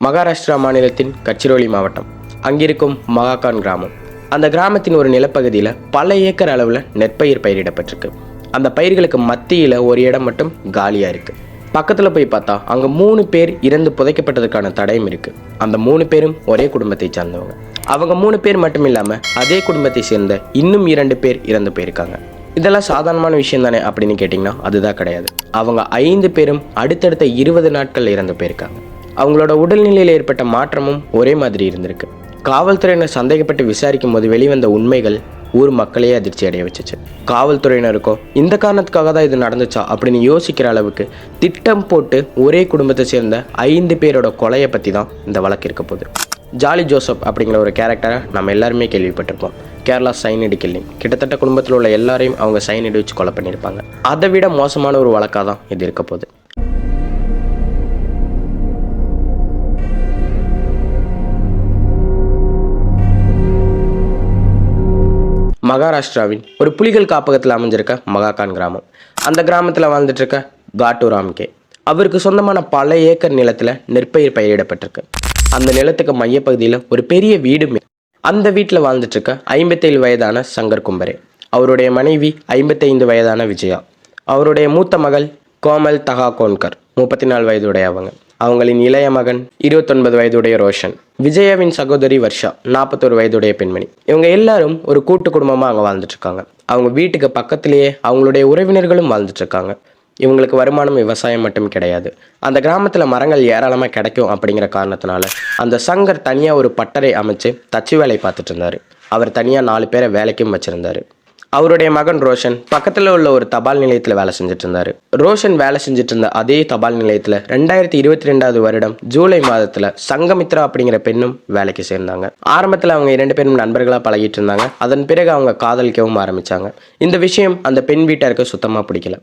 மகாராஷ்டிரா மாநிலத்தின் கட்சிரோலி மாவட்டம். அங்கிருக்கும் மகாகான் கிராமம். அந்த கிராமத்தின் ஒரு நிலப்பகுதியில் பல ஏக்கர் அளவில் நெற்பயிர் பயிரிடப்பட்டிருக்கு. அந்த பயிர்களுக்கு மத்தியில் ஒரு இடம் மட்டும் காலியாக இருக்குது. பக்கத்தில் போய் பார்த்தா அங்கே 3 பேர் இறந்து புதைக்கப்பட்டதுக்கான தடயம் இருக்குது. அந்த 3 பேரும் ஒரே குடும்பத்தை சார்ந்தவங்க. அவங்க 3 பேர் மட்டும் இல்லாமல் அதே குடும்பத்தை சேர்ந்த இன்னும் 2 பேர் இறந்து போயிருக்காங்க. இதெல்லாம் சாதாரணமான விஷயம் தானே அப்படின்னு கேட்டிங்கன்னா அதுதான் கிடையாது. அவங்க 5 பேரும் அடுத்தடுத்த 20 நாட்கள் இறந்து போயிருக்காங்க. அவங்களோட உடல்நிலையில் ஏற்பட்ட மாற்றமும் ஒரே மாதிரி இருந்திருக்கு. காவல்துறையினர் சந்தேகப்பட்டு விசாரிக்கும் போது வெளிவந்த உண்மைகள் ஊர் மக்களையே அதிர்ச்சி அடைய வச்சுச்சு. காவல்துறையினருக்கும் இந்த காரணத்துக்காக தான் இது நடந்துச்சா அப்படின்னு யோசிக்கிற அளவுக்கு திட்டம் போட்டு ஒரே குடும்பத்தை சேர்ந்த 5 பேரோட கொலையை பற்றி தான் இந்த வழக்கு இருக்க போகுது. ஜாலி ஜோசப் அப்படிங்கிற ஒரு கேரக்டரை நம்ம எல்லாருமே கேள்விப்பட்டிருப்போம். கேரளா சைனடி கில்லிங். கிட்டத்தட்ட குடும்பத்தில் உள்ள எல்லாரையும் அவங்க சைனடி வச்சு கொலை பண்ணியிருப்பாங்க. அதை விட மோசமான ஒரு வழக்காக தான் இது இருக்க போகுது. மகாராஷ்டிராவின் ஒரு புலிகள் காப்பகத்தில் அமைஞ்சிருக்க மகாகான் கிராமம். அந்த கிராமத்தில் வாழ்ந்துட்டு இருக்க காட்டு ராம்கே. அவருக்கு சொந்தமான பல ஏக்கர் நிலத்தில் நெற்பயிர் பயிரிடப்பட்டிருக்கு. அந்த நிலத்துக்கு மையப்பகுதியில் ஒரு பெரிய வீடு. அந்த வீட்டில் வாழ்ந்துட்டு இருக்க 57 வயதான சங்கர் கும்பரே. அவருடைய மனைவி 55 வயதான விஜயா. அவருடைய மூத்த மகள் கோமல் தகாகோன்கர் 34 வயதுடைய அவங்களின் இளைய மகன் 29 வயதுடைய ரோஷன். விஜயாவின் சகோதரி வர்ஷா 41 வயதுடைய பெண்மணி. இவங்க எல்லாரும் ஒரு கூட்டு குடும்பமாக அங்கே வாழ்ந்துட்டு இருக்காங்க. அவங்க வீட்டுக்கு பக்கத்திலேயே அவங்களுடைய உறவினர்களும் வாழ்ந்துட்டு இருக்காங்க. இவங்களுக்கு வருமானம் விவசாயம் மட்டும் கிடையாது. அந்த கிராமத்தில் மரங்கள் ஏராளமாக கிடைக்கும் அப்படிங்கிற காரணத்தினால அந்த சங்கர் தனியாக ஒரு பட்டறை அமைச்சு தச்சு வேலை பார்த்துட்டு இருந்தார். அவர் தனியாக 4 பேரை வேலைக்கும் வச்சுருந்தார். அவருடைய மகன் ரோஷன் பக்கத்தில் உள்ள ஒரு தபால் நிலையத்தில் வேலை செஞ்சுட்டு இருந்தார். ரோஷன் வேலை செஞ்சுட்டு இருந்த அதே தபால் நிலையத்தில் 2022 வருடம் ஜூலை மாதத்தில் சங்கமித்ரா அப்படிங்கிற பெண்ணும் வேலைக்கு சேர்ந்தாங்க. ஆரம்பத்தில் அவங்க 2 பேரும் நண்பர்களாக பழகிட்டு இருந்தாங்க. அதன் பிறகு அவங்க காதலிக்கவும் ஆரம்பித்தாங்க. இந்த விஷயம் அந்த பெண் வீட்டாருக்கு சுத்தமாக பிடிக்கல.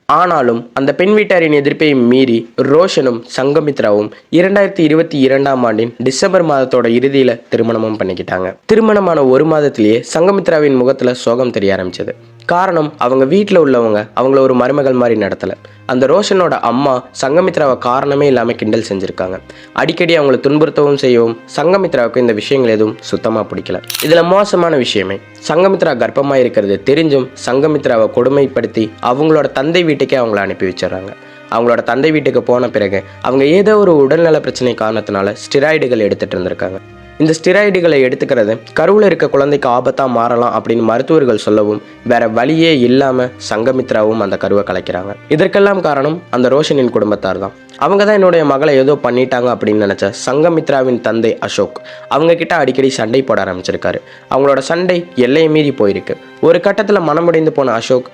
ஆனாலும் அந்த பெண் வீட்டாரின் எதிர்ப்பை மீறி ரோஷனும் சங்கமித்ராவும் 2022 ஆண்டின் டிசம்பர் மாதத்தோட இறுதியில் திருமணமும் பண்ணிக்கிட்டாங்க. திருமணமான 1 மாதத்திலேயே சங்கமித்ராவின் முகத்தில் சோகம் தெரிய ஆரம்பிச்சது. காரணம், அவங்க வீட்டில் உள்ளவங்க அவங்கள ஒரு மருமகள் மாதிரி நடத்தலை. அந்த ரோஷனோட அம்மா சங்கமித்ராவை காரணமே இல்லாமல் கிண்டல் செஞ்சுருக்காங்க. அடிக்கடி அவங்கள துன்புறுத்தவும் செய்யவும் சங்கமித்ராவுக்கு இந்த விஷயங்கள் எதுவும் சுத்தமாக பிடிக்கல. இதில் மோசமான விஷயமே, சங்கமித்ரா கர்ப்பமாக இருக்கிறது தெரிஞ்சும் சங்கமித்ராவை கொடுமைப்படுத்தி அவங்களோட தந்தை வீட்டுக்கே அவங்கள அனுப்பி வச்சிடறாங்க. அவங்களோட தந்தை வீட்டுக்கு போன பிறகு அவங்க ஏதோ ஒரு உடல்நல பிரச்சனை காரணத்தினால ஸ்டிராய்டுகள் எடுத்துகிட்டு இருந்திருக்காங்க. இந்த ஸ்டிராய்டுகளை எடுத்துக்கிறது கருவில் இருக்க குழந்தைக்கு ஆபத்தாக மாறலாம் அப்படின்னு மருத்துவர்கள் சொல்லவும் வேற வழியே இல்லாமல் சங்கமித்ராவும் அந்த கருவை கலைக்கிறாங்க. இதற்கெல்லாம் காரணம் அந்த ரோஷனின் குடும்பத்தார் தான். அவங்க தான் என்னுடைய மகளை ஏதோ பண்ணிட்டாங்க அப்படின்னு நினச்ச சங்கமித்ராவின் தந்தை அசோக் அவங்க கிட்ட அடிக்கடி சண்டை போட ஆரம்பிச்சிருக்காரு. அவங்களோட சண்டை எல்லையை மீறி போயிருக்கு. ஒரு கட்டத்தில் மனமுடைந்து போன அசோக்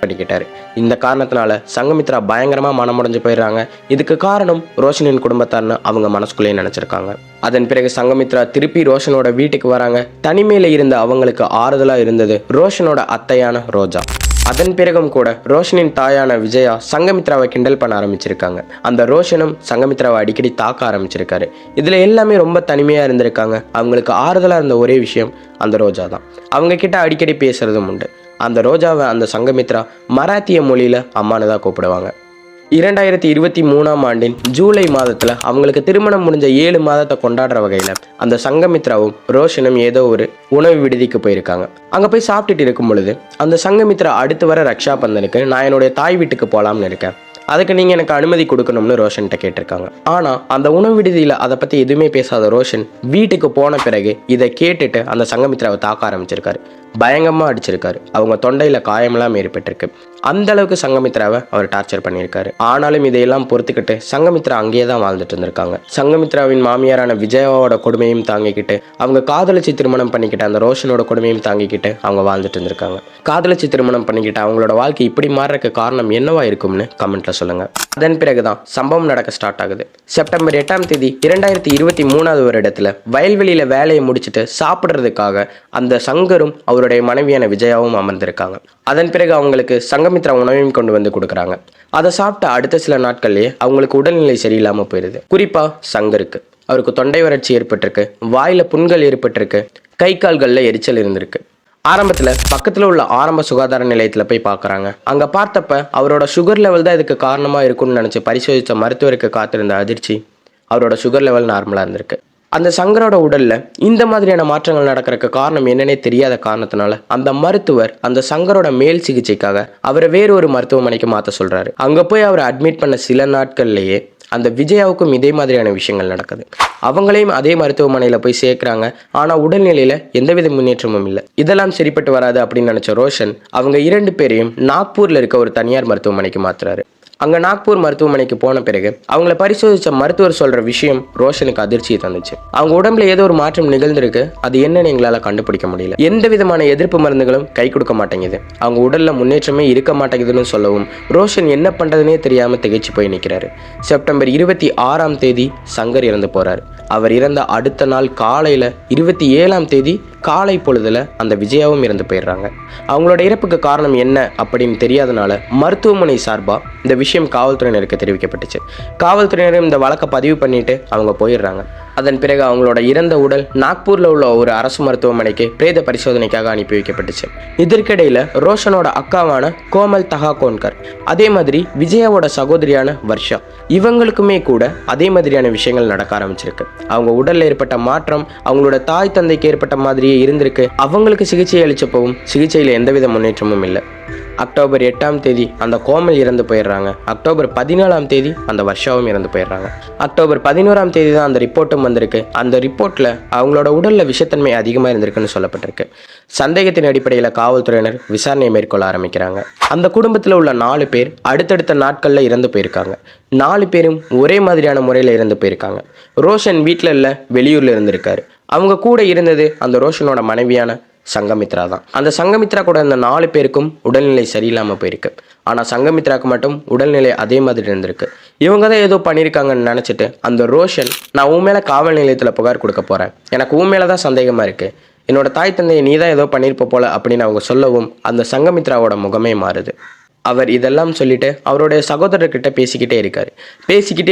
பண்ணிக்கிட்டாரு. இந்த காரணத்தினால சங்கமித்ரா பயங்கரமாக மனமுடைஞ்சு போயிடுறாங்க. இதுக்கு காரணம் ரோஷனின் குடும்பத்தார்னு அவங்க மனசுக்குள்ளேயே நினச்சிருக்காங்க. அதன் பிறகு சங்கமித்ரா திருப்பி ரோஷனோட வீட்டுக்கு வராங்க. தனிமையில் இருந்த அவங்களுக்கு ஆறுதலாக இருந்தது ரோஷனோட அத்தையான ரோஜா. அதன் பிறகும் கூட ரோஷனின் தாயான விஜயா சங்கமித்ராவை கிண்டல் பண்ண ஆரம்பிச்சிருக்காங்க. அந்த ரோஷனும் சங்கமித்ராவை அடிக்கடி தாக்க ஆரம்பிச்சிருக்காரு. இதில் எல்லாமே ரொம்ப தனிமையாக இருந்திருக்காங்க. அவங்களுக்கு ஆறுதலாக இருந்த ஒரே விஷயம் அந்த ரோஜா தான். அவங்க கிட்ட அடிக்கடி பேசுறதும் உண்டு. அந்த ரோஜாவை அந்த சங்கமித்ரா மராத்திய மொழியில் அம்மானு தான் கூப்பிடுவாங்க. 2023 ஆண்டின் ஜூலை மாதத்தில் அவங்களுக்கு திருமணம் முடிஞ்ச 7 மாதத்தை கொண்டாடுற வகையில் அந்த சங்கமித்ராவும் ரோஷனும் ஏதோ ஒரு உணவு விடுதிக்கு போயிருக்காங்க. அங்கே போய் சாப்பிட்டுட்டு இருக்கும் பொழுது அந்த சங்கமித்ரா அடுத்து வர ரக்ஷா பந்தனுக்கு நான் என்னுடைய தாய் வீட்டுக்கு போகலாம்னு இருக்கேன், அதுக்கு நீங்கள் எனக்கு அனுமதி கொடுக்கணும்னு ரோஷன்கிட்ட கேட்டிருக்காங்க. ஆனால் அந்த உணவு விடுதியில் அதை பற்றி எதுவுமே பேசாத ரோஷன் வீட்டுக்கு போன பிறகு இதை கேட்டுட்டு அந்த சங்கமித்ராவை தாக்க ஆரம்பிச்சிருக்காரு. பயங்கரமாக அடிச்சிருக்காரு. அவங்க தொண்டையில் காயமெல்லாம் ஏற்பட்டிருக்கு. அந்த அளவுக்கு சங்கமித்ராவை அவர் டார்ச்சர் பண்ணியிருக்காரு. ஆனாலும் இதையெல்லாம் பொறுத்துக்கிட்டு சங்கமித்ரா அங்கேயே தான் வாழ்ந்துட்டு இருந்திருக்காங்க. சங்கமித்ராவின் மாமியாரான விஜயாவோட கொடுமையும் தாங்கிக்கிட்டு அவங்க காதலிச்சு திருமணம் பண்ணிக்கிட்டு அந்த ரோஷனோட கொடுமையும் தாங்கிக்கிட்டு அவங்க வாழ்ந்துட்டு இருந்திருக்காங்க. காதலிச்சு திருமணம் பண்ணிக்கிட்டு அவங்களோட வாழ்க்கை இப்படி மாறுறதுக்கு காரணம் என்னவா இருக்கும்னு கமெண்ட்ல சொல்லுங்க. அதன் பிறகுதான் சம்பவம் நடக்க ஸ்டார்ட் ஆகுது. செப்டம்பர் 8ஆம் தேதி 2023 வருடத்துல வயல்வெளியில வேலையை முடிச்சுட்டு சாப்பிட்றதுக்காக அந்த சங்கரும் அவருடைய மனைவியான விஜயாவும் அமர்ந்திருக்காங்க. அதன் பிறகு அவங்களுக்கு சங்கமித்ரா உணவையும் கொண்டு வந்து கொடுக்குறாங்க. அதை சாப்பிட்ட அடுத்த சில நாட்கள்லேயே அவங்களுக்கு உடல்நிலை சரியில்லாமல் போயிடுது. குறிப்பா சங்கருக்கு அவருக்கு தொண்டை வறட்சி ஏற்பட்டிருக்கு, வாயில புண்கள் ஏற்பட்டிருக்கு, கை கால்களில் எரிச்சல் இருந்திருக்கு. ஆரம்பத்தில் பக்கத்தில் உள்ள ஆரம்ப சுகாதார நிலையத்தில் போய் பார்க்குறாங்க. அங்கே பார்த்தப்ப அவரோட சுகர் லெவல் தான் இதுக்கு காரணமாக இருக்கும்னு நினச்சி பரிசோதித்த மருத்துவருக்கு காத்திருந்த அதிர்ச்சி அவரோட சுகர் லெவல் நார்மலாக இருந்திருக்கு. அந்த சங்கரோட உடல்ல இந்த மாதிரியான மாற்றங்கள் நடக்கிறதுக்கு காரணம் என்னன்னே தெரியாத காரணத்தினால அந்த மருத்துவர் அந்த சங்கரோட மேல் சிகிச்சைக்காக அவரை வேறு ஒரு மருத்துவமனைக்கு மாற்ற சொல்றாரு. அங்க போய் அவரை அட்மிட் பண்ண சில நாட்கள்லயே அந்த விஜயாவுக்கும் இதே மாதிரியான விஷயங்கள் நடக்குது. அவங்களையும் அதே மருத்துவமனையில் போய் சேர்க்குறாங்க. ஆனால் உடல்நிலையில் எந்தவித முன்னேற்றமும் இல்லை. இதெல்லாம் சரிப்பட்டு வராது அப்படின்னு நினச்ச ரோஷன் அவங்க 2 பேரையும் நாக்பூரில் இருக்க ஒரு தனியார் மருத்துவமனைக்கு மாற்றுறாரு. அங்கே நாக்பூர் மருத்துவமனைக்கு போன பிறகு அவங்கள பரிசோதித்த மருத்துவர் சொல்கிற விஷயம் ரோஷனுக்கு அதிர்ச்சியை தந்துச்சு. அவங்க உடம்புல ஏதோ ஒரு மாற்றம் நிகழ்ந்திருக்கு, அது என்னன்னு எங்களால் கண்டுபிடிக்க முடியல. எந்த விதமான எதிர்ப்பு மருந்துகளும் கை கொடுக்க மாட்டேங்குது, அவங்க உடலில் முன்னேற்றமே இருக்க மாட்டேங்குதுன்னு சொல்லவும் ரோஷன் என்ன பண்ணுறதுனே தெரியாமல் திகைச்சு போய் நிற்கிறாரு. செப்டம்பர் 26ஆம் தேதி சங்கர் இறந்து போகிறார். அவர் இறந்த அடுத்த நாள் காலையில் 27ஆம் தேதி காலை பொழுதுல அந்த விஜயாவும் இறந்து போயிடுறாங்க. அவங்களோட இறப்புக்கு காரணம் என்ன அப்படின்னு தெரியாதனால மருத்துவமனை சார்பாக இந்த விஷயம் காவல்துறையினருக்கு தெரிவிக்கப்பட்டுச்சு. காவல்துறையினரும் இந்த வழக்கை பதிவு பண்ணிட்டு அவங்க போயிடுறாங்க. அதன் பிறகு அவங்களோட இறந்த உடல் நாக்பூரில் உள்ள ஒரு அரசு மருத்துவமனைக்கு பிரேத பரிசோதனைக்காக அனுப்பி வைக்கப்பட்டுச்சு. இதற்கிடையில் ரோஷனோட அக்காவான கோமல் தஹாகோன்கர், அதே மாதிரி விஜயாவோட சகோதரியான வர்ஷா, இவங்களுக்குமே கூட அதே மாதிரியான விஷயங்கள் நடக்க ஆரம்பிச்சிருக்கு. அவங்க உடலில் ஏற்பட்ட மாற்றம் அவங்களோட தாய் தந்தைக்கு ஏற்பட்ட மாதிரியே இருந்திருக்கு. அவங்களுக்கு சிகிச்சை அளிச்சப்பவும் சிகிச்சையில் எந்தவித முன்னேற்றமும் இல்லை. அக்டோபர் 8ஆம் தேதி அந்த கோமல் இறந்து போயிடுறாங்க. அக்டோபர் 14ஆம் தேதி அந்த வர்ஷாவும் இறந்து போயிடுறாங்க. அக்டோபர் 11ஆம் தேதி தான் அந்த ரிப்போர்ட்டும் வந்திருக்கு. அந்த ரிப்போர்ட்டில் அவங்களோட உடலில் விஷத்தன்மை அதிகமாக இருந்திருக்குன்னு சொல்லப்பட்டிருக்கு. சந்தேகத்தின் அடிப்படையில் காவல்துறையினர் விசாரணையை மேற்கொள்ள ஆரம்பிக்கிறாங்க. அந்த குடும்பத்தில் உள்ள 4 பேர் அடுத்தடுத்த நாட்களில் இறந்து போயிருக்காங்க. 4 பேரும் ஒரே மாதிரியான முறையில் இறந்து போயிருக்காங்க. ரோஷன் வீட்டில் இல்லை, வெளியூரில் இருந்திருக்காரு. அவங்க கூட இருந்தது அந்த ரோஷனோட மனைவியான சங்கமித்ரா தான். அந்த சங்கமித்ரா கூட இந்த 4 பேருக்கும் உடல்நிலை சரியில்லாமல் போயிருக்கு. ஆனால் சங்கமித்ராவுக்கு மட்டும் உடல்நிலை அதே மாதிரி இருந்திருக்கு. இவங்க தான் ஏதோ பண்ணியிருக்காங்கன்னு நினச்சிட்டு அந்த ரோஷன், நான் உன் மேலே காவல் நிலையத்தில் புகார் கொடுக்க போகிறேன், எனக்கு உன் மேலே தான் சந்தேகமாக இருக்குது, என்னோட தாய் தந்தையை நீ தான் ஏதோ பண்ணியிருப்ப போல அப்படின்னு அவங்க சொல்லவும் அந்த சங்கமித்ராவோட முகமே மாறுது. அவர் இதெல்லாம் சொல்லிட்டு அவருடைய சகோதரர்கிட்ட பேசிக்கிட்டே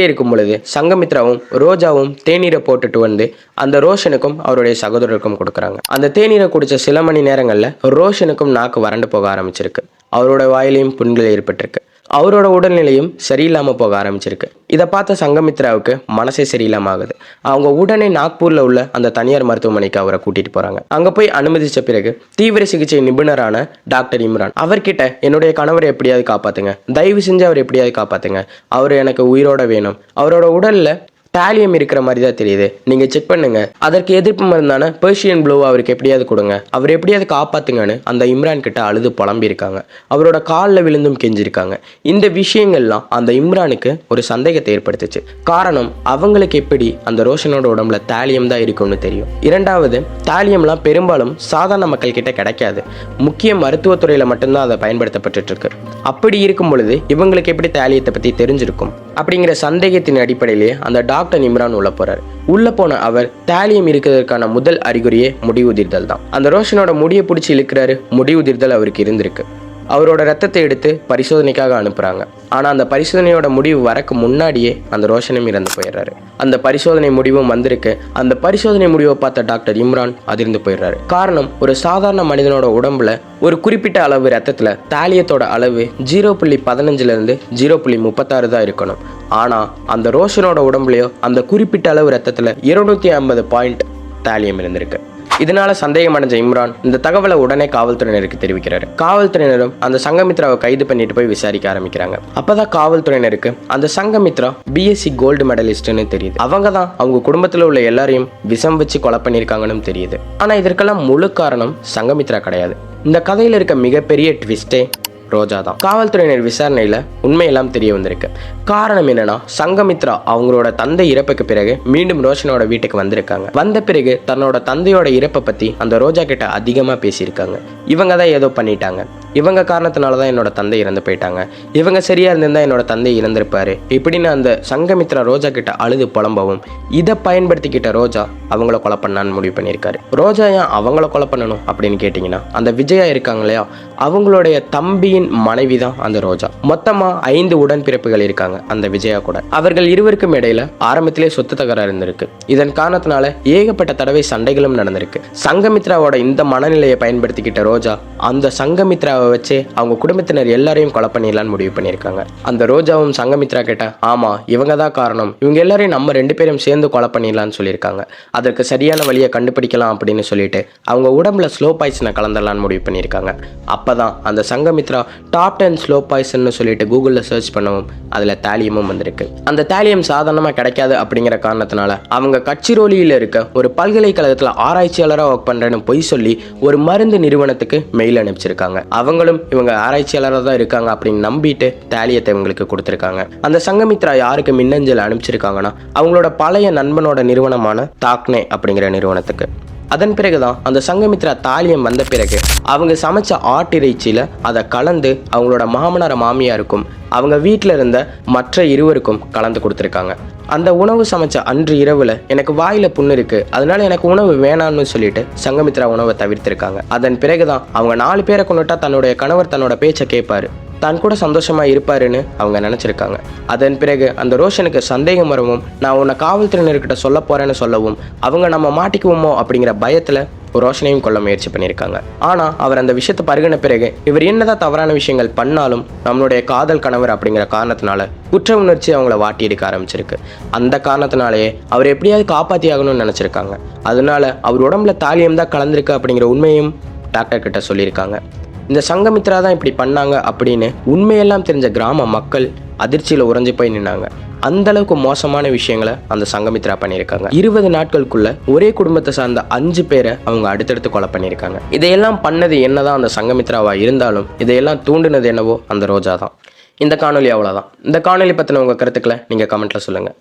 இருக்கும் பொழுது சங்கமித்ராவும் ரோஜாவும் தேநீரை போட்டுட்டு வந்து அந்த ரோஷனுக்கும் அவருடைய சகோதரருக்கும் கொடுக்குறாங்க. அந்த தேநீரை குடித்த சில மணி நேரங்களில் ரோஷனுக்கும் நாக்கு வறண்டு போக ஆரம்பிச்சிருக்கு. அவரோட வாயிலையும் புண்கள் ஏற்பட்டிருக்கு. அவரோட உடல்நிலையும் சரியில்லாமல் போக ஆரம்பிச்சிருக்கு. இதை பார்த்த சங்கமித்ராவுக்கு மனசே சரியில்லாமல் ஆகுது. அவங்க உடனே நாக்பூரில் உள்ள அந்த தனியார் மருத்துவமனைக்கு அவரை கூட்டிகிட்டு போகிறாங்க. அங்கே போய் அனுமதித்த பிறகு தீவிர சிகிச்சை நிபுணரான டாக்டர் இம்ரான் அவர்கிட்ட, என்னுடைய கணவரை எப்படியாவது காப்பாற்றுங்க, தயவு செஞ்சு அவர் எப்படியாவது காப்பாற்றுங்க, அவர் எனக்கு உயிரோட வேணும், அவரோட உடலில் டாலியம் இருக்கிற மாதிரி தான் தெரியுது, நீங்கள் செக் பண்ணுங்க, அதற்கு எதிர்ப்பு மருந்தான பெர்ஷியன் ப்ளூ அவருக்கு எப்படியாவது கொடுங்க, அவர் எப்படியாவது காப்பாற்றுங்கன்னு அந்த இம்ரான் கிட்ட அழுது புலம்பியிருக்காங்க. அவரோட காலில் விழுந்தும் கெஞ்சிருக்காங்க. இந்த விஷயங்கள்லாம் அந்த இம்ரானுக்கு ஒரு சந்தேகத்தை ஏற்படுத்துச்சு. காரணம், அவங்களுக்கு எப்படி அந்த ரோஷனோட உடம்புல தாலியம் தான் இருக்கும்னு தெரியும். இரண்டாவது, தாலியம்லாம் பெரும்பாலும் சாதாரண மக்கள் கிட்ட கிடைக்காது, முக்கிய மருத்துவத்துறையில் மட்டும்தான் அதை பயன்படுத்தப்பட்டு இருக்கு. அப்படி இருக்கும் பொழுது இவங்களுக்கு எப்படி தாலியத்தை பற்றி தெரிஞ்சிருக்கும் அப்படிங்கிற சந்தேகத்தின் அடிப்படையிலேயே அந்த டாக்டர் இம்ரான் உள்ள போறாரு. உள்ள போன அவர் தாலியம் இருக்கிறதுக்கான முதல் அறிகுறியே முடி உதிர்தல் தான். அந்த ரோஷனோட முடியை பிடிச்சி இழுக்கிறாரு. முடி உதிர்தல் அவருக்கு இருந்திருக்கு. அவரோட ரத்தத்தை எடுத்து பரிசோதனைக்காக அனுப்புகிறாங்க. ஆனால் அந்த பரிசோதனையோட முடிவு வரக்கு முன்னாடியே அந்த ரோஷனும் இறந்து போயிடுறாரு. அந்த பரிசோதனை முடிவும் வந்திருக்கு. அந்த பரிசோதனை முடிவை பார்த்த டாக்டர் இம்ரான் அதிர்ந்து போயிடுறாரு. காரணம், ஒரு சாதாரண மனிதனோட உடம்புல ஒரு குறிப்பிட்ட அளவு ரத்தத்தில் தாலியத்தோட அளவு 0.15 0.36 தான் இருக்கணும். ஆனால் அந்த ரோஷனோட உடம்புலையோ அந்த குறிப்பிட்ட அளவு ரத்தத்தில் 250 பாயிண்ட் தாலியம் இருந்திருக்கு. இதனால சந்தேகம் அடைஞ்ச இம்ரான் இந்த தகவலை உடனே காவல்துறையினருக்கு தெரிவிக்கிறாரு. காவல்துறையினரும் அந்த சங்கமித்ராவை கைது பண்ணிட்டு போய் விசாரிக்க ஆரம்பிக்கிறாங்க. அப்பதான் காவல்துறையினருக்கு அந்த சங்கமித்ரா பிஎஸ்சி கோல்டு மெடலிஸ்ட்னு தெரியுது. அவங்க தான் அவங்க குடும்பத்தில் உள்ள எல்லாரையும் விஷம் வச்சு கொலை பண்ணியிருக்காங்கன்னு தெரியுது. ஆனா இதற்கெல்லாம் முழு காரணம் சங்கமித்ரா கிடையாது. இந்த கதையில இருக்க மிகப்பெரிய ட்விஸ்டே ரோஜா தான். காவல்துறையினர் விசாரணையில் உண்மையெல்லாம் தெரிய வந்திருக்கு. காரணம் என்னன்னா, சங்கமித்ரா அவங்களோட தந்தை இறப்புக்கு பிறகு மீண்டும் ரோஷனோட வீட்டுக்கு வந்திருக்காங்க. வந்த பிறகு தன்னோட தந்தையோட இறப்பை பற்றி அந்த ரோஜா கிட்ட அதிகமாக பேசியிருக்காங்க. இவங்க தான் ஏதோ பண்ணிட்டாங்க, இவங்க காரணத்தினால தான் என்னோட தந்தை இறந்து போயிட்டாங்க, இவங்க சரியா இருந்திருந்தா என்னோட தந்தை இறந்திருப்பாரு இப்படின்னு அந்த சங்கமித்ரா ரோஜா கிட்ட அழுது புலம்பவும் இதை பயன்படுத்திக்கிட்ட ரோஜா அவங்கள கொலை பண்ணான்னு முடிவு பண்ணியிருக்காரு. ரோஜா ஏன் அவங்கள கொலை பண்ணணும் அப்படின்னு கேட்டிங்கன்னா, அந்த விஜயா இருக்காங்க இல்லையா, அவங்களுடைய தம்பியின் மனைவி தான் அந்த ரோஜா. மொத்தமா 5 உடன்பிறப்புகள் இருக்காங்க அந்த விஜயா கூட. அவர்கள் இருவருக்கும் இடையில ஆரம்பத்திலே சொத்து தகராறு இருந்திருக்கு. இதன் காரணத்தினால ஏகப்பட்ட தடவை சண்டைகளும் நடந்திருக்கு. சங்கமித்ராவோட இந்த மனநிலையை பயன்படுத்திக்கிட்ட ரோஜா அந்த சங்கமித்ராவை சங்கமித்ராவை வச்சு அவங்க குடும்பத்தினர் எல்லாரையும் கொலை பண்ணிடலான்னு முடிவு பண்ணியிருக்காங்க. அந்த ரோஜாவும் சங்கமித்ரா கிட்ட ஆமா இவங்க தான் காரணம், இவங்க எல்லாரையும் நம்ம 2 பேரும் சேர்ந்து கொலை பண்ணிடலான்னு சொல்லியிருக்காங்க. அதற்கு சரியான வழியை கண்டுபிடிக்கலாம் அப்படின்னு சொல்லிட்டு அவங்க உடம்புல ஸ்லோ பாய்சனை கலந்துடலான்னு முடிவு பண்ணியிருக்காங்க. அப்பதான் அந்த சங்கமித்ரா டாப் 10 ஸ்லோ பாய்சன்னு சொல்லிட்டு கூகுளில் சர்ச் பண்ணவும் அதில் தாலியமும் வந்திருக்கு. அந்த தாலியம் சாதாரணமாக கிடைக்காது அப்படிங்கிற காரணத்தினால அவங்க கட்சிரோலியில் இருக்க ஒரு பல்கலைக்கழகத்தில் ஆராய்ச்சியாளராக ஒர்க் பண்ணுறேன்னு பொய் சொல்லி ஒரு மருந்து நிறுவனத்துக்கு மெயில் அனுப்பிச்சிருக்காங்க. அவங்களும் இவங்க ஆராய்ச்சியாளராக தான் இருக்காங்க அப்படின்னு நம்பிட்டு தாலியத்தை இவங்களுக்கு கொடுத்துருக்காங்க. அந்த சங்கமித்ரா யாருக்கு மின்னஞ்சல் அனுப்பிச்சிருக்காங்கன்னா அவங்களோட பழைய நண்பனோட நிறுவனமான தாக்னே அப்படிங்கிற நிறுவனத்துக்கு. அதன் பிறகுதான் அந்த சங்கமித்ரா தாலியம் வந்த பிறகு அவங்க சமைச்ச ஆட்டிறைச்சியில் அதை கலந்து அவங்களோட மாமனார மாமியாருக்கும் அவங்க வீட்டில் இருந்த மற்ற இருவருக்கும் கலந்து கொடுத்துருக்காங்க. அந்த உணவு சமைச்ச அன்று இரவில் எனக்கு வாயில் புண்ணு இருக்குது, அதனால எனக்கு உணவு வேணான்னு சொல்லிட்டு சங்கமித்ரா உணவை தவிர்த்திருக்காங்க. அதன் பிறகுதான் அவங்க 4 பேரை கொண்டுட்டா தன்னுடைய கணவர் தன்னோட பேச்சை கேட்பாரு, தான் கூட சந்தோஷமா இருப்பாருன்னு அவங்க நினச்சிருக்காங்க. அதன் பிறகு அந்த ரோஷனுக்கு சந்தேகம் வரவும் நான் உன்னை காவல்துறையினர்கிட்ட சொல்ல போறேன்னு சொல்லவும் அவங்க நம்ம மாட்டிக்குவோமோ அப்படிங்கிற பயத்தில் ரோஷனையும் கொல்ல முயற்சி பண்ணியிருக்காங்க. ஆனால் அவர் அந்த விஷயத்தை பருகின பிறகு இவர் என்னதான் தவறான விஷயங்கள் பண்ணாலும் நம்மளுடைய காதல் கணவர் அப்படிங்கிற காரணத்தினால குற்ற உணர்ச்சி அவங்கள வாட்டி எடுக்க ஆரம்பிச்சிருக்கு. அந்த காரணத்தினாலேயே அவர் எப்படியாவது காப்பாற்றி ஆகணும்னு நினச்சிருக்காங்க. அதனால அவர் உடம்புல தாலியம் தான் கலந்துருக்கு அப்படிங்கிற உண்மையும் டாக்டர் கிட்ட சொல்லியிருக்காங்க. இந்த சங்கமித்ரா தான் இப்படி பண்ணாங்க அப்படின்னு உண்மையெல்லாம் தெரிஞ்ச கிராம மக்கள் அதிர்ச்சியில் உறைஞ்சி போய் நின்னாங்க. அந்த அளவுக்கு மோசமான விஷயங்களை அந்த சங்கமித்ரா பண்ணியிருக்காங்க. 20 நாட்களுக்குள்ள ஒரே குடும்பத்தை சார்ந்த 5 பேரை அவங்க அடுத்தடுத்து கொலை பண்ணியிருக்காங்க. இதையெல்லாம் பண்ணது என்னதான் அந்த சங்கமித்ராவா இருந்தாலும் இதையெல்லாம் தூண்டினது என்னவோ அந்த ரோஜா தான். இந்த காணொலி அவ்வளோதான். இந்த காணொலி பற்றின உங்கள் கருத்துக்களை நீங்கள் கமெண்ட்டில் சொல்லுங்கள்.